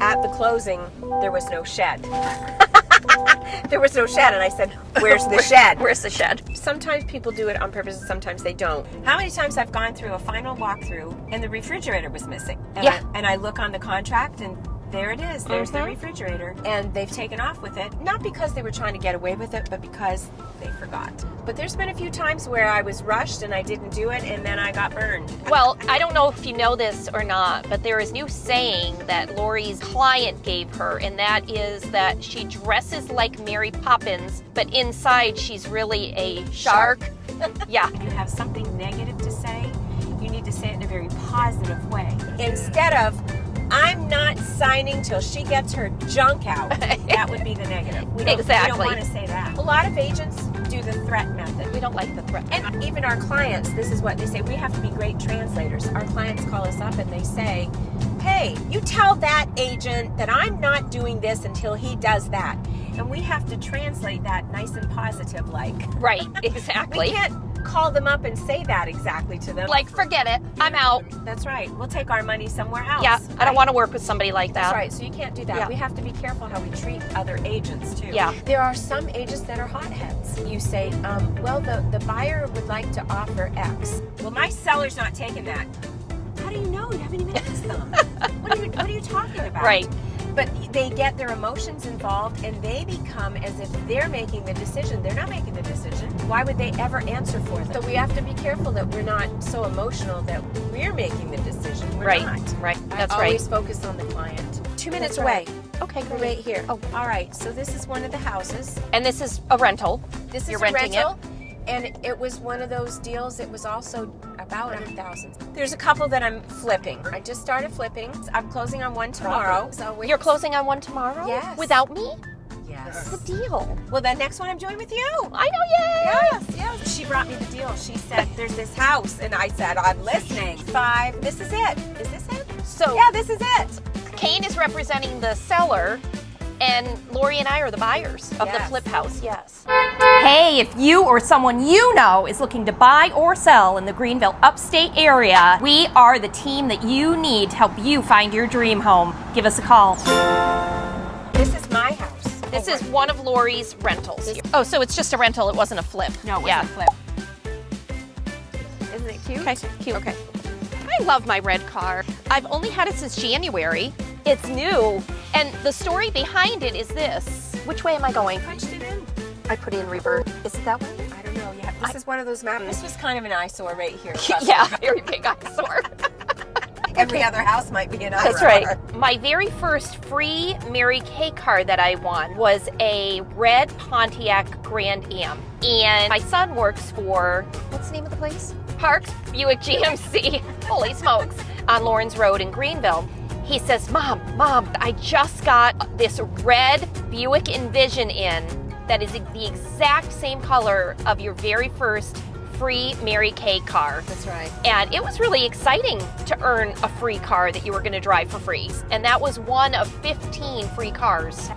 at the closing, there was no shed. There was no shed, and I said, where's the shed? Where's the shed? Sometimes people do it on purpose and sometimes they don't. How many times I've gone through a final walkthrough and the refrigerator was missing? And I look on the contract and there it is. There's the refrigerator. And they've taken off with it. Not because they were trying to get away with it, but because they forgot. But there's been a few times where I was rushed and I didn't do it and then I got burned. Well, I don't know if you know this or not, but there is a new saying that Laurie's client gave her, and that is that she dresses like Mary Poppins, but inside she's really a shark. Yeah. If you have something negative to say, you need to say it in a very positive way. Instead of, I'm not signing till she gets her junk out. That would be the negative. We don't want to say that. A lot of agents do the threat method. We don't like the threat. And even our clients, this is what they say, we have to be great translators. Our clients call us up and they say, hey, you tell that agent that I'm not doing this until he does that. And we have to translate that nice and positive like. Right, exactly. We can't call them up and say that exactly to them. Like, forget it, I'm out. That's right. We'll take our money somewhere else. Yeah, I don't want to work with somebody like that. That's right. So you can't do that. Yeah. We have to be careful how we treat other agents too. Yeah. There are some agents that are hotheads. You say, well, the buyer would like to offer X. Well, my seller's not taking that. How do you know? You haven't even asked them. What are you talking about? Right. But they get their emotions involved and they become as if they're making the decision. They're not making the decision. Why would they ever answer for them? So we have to be careful that we're not so emotional that we're making the decision. We're not. Right. That's I right. always focus on the client. 2 minutes That's away. right. Okay, We're great. right here. Oh. All right. So this is one of the houses. And this is a rental. This is You're a renting rental. And it was one of those deals. It was also about 100,000. There's a couple that I'm flipping. I just started flipping. I'm closing on one tomorrow. So You're closing on one tomorrow? Yes. Without me? Yes. What's the deal? Well, the next one I'm doing with you. I know, Yes. She brought me the deal. She said, there's this house. And I said, I'm listening. 5. This is it. Is this it? So Yeah, this is it. Kane is representing the seller, and Laurie and I are the buyers of the Yes. flip house. Yes. Hey, if you or someone you know is looking to buy or sell in the Greenville Upstate area, we are the team that you need to help you find your dream home. Give us a call. This is my house. This is one of Laurie's rentals. Oh, so it's just a rental. It wasn't a flip. No, it wasn't a flip. Isn't it cute? Okay, cute. Okay. I love my red car. I've only had it since January. It's new. And the story behind it is this. Which way am I going? Punched it in. I put it in reverse. Is it that way? I don't know. Yeah, this is one of those maps. This was kind of an eyesore right here. Yeah, very big eyesore. Every other house might be an eyesore. That's right. My very first free Mary Kay car that I won was a red Pontiac Grand Am. And my son works for, what's the name of the place? Parks Buick GMC. Holy smokes. On Lawrence Road in Greenville. He says, Mom, I just got this red Buick Envision in that is the exact same color of your very first free Mary Kay car. That's right. And it was really exciting to earn a free car that you were going to drive for free. And that was one of 15 free cars.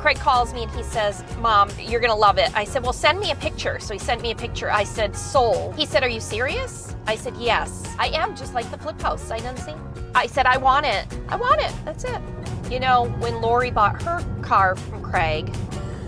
Craig calls me and he says, Mom, you're going to love it. I said, well, send me a picture. So he sent me a picture. I said, sold. He said, are you serious? I said, yes. I am, just like the flip house. I didn't see. I said, I want it. I want it. That's it. You know, when Laurie bought her car from Craig,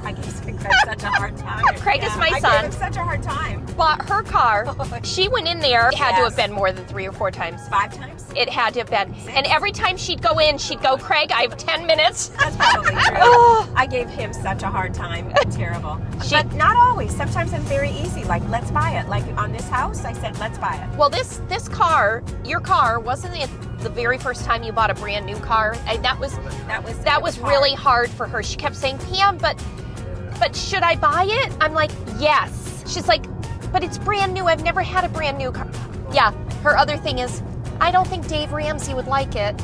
I gave Craig such a hard time. Craig is my I son. gave him such a hard time. Bought her car. She went in there. It had to have been more than 3 or 4 times. 5 times? It had to have been. And every time she'd go in, she'd go, Craig, I have 10 minutes. That's probably true. I gave him such a hard time. Terrible. But not always. Sometimes I'm very easy. Like, let's buy it. Like on this house, I said, let's buy it. Well, this car, your car, wasn't it the very first time you bought a brand new car? That was really hard for her. She kept saying, Pam, but should I buy it? I'm like, yes. She's like, but it's brand new. I've never had a brand new car. Yeah. Her other thing is, I don't think Dave Ramsey would like it.